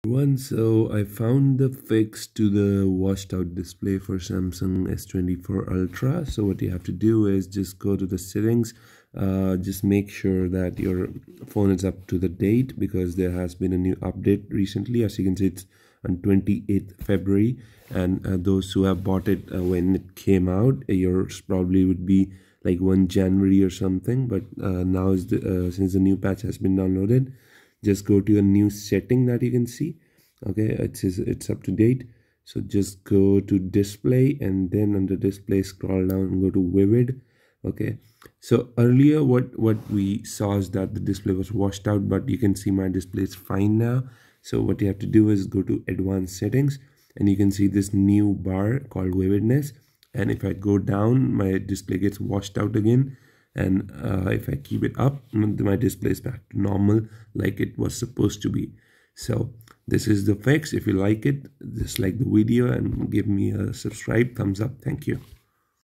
So I found the fix to the washed out display for Samsung S24 Ultra. So what you have to do is just go to the settings, just make sure that your phone is up to the date because there has been a new update recently. As you can see, it's on 28th February, and those who have bought it when it came out, yours probably would be like 1 January or something. But now is since the new patch has been downloaded, just go to a new setting that you can see. Okay, it's up to date. So just go to display, and then under display scroll down and go to vivid. Okay, so earlier what we saw is that the display was washed out, but you can see my display is fine now. So what you have to do is go to advanced settings, and you can see this new bar called vividness. And if I go down, my display gets washed out again. And if I keep it up, my display is back to normal like it was supposed to be. So this is the fix. If you like it, just like the video and give me a subscribe, thumbs up. Thank you.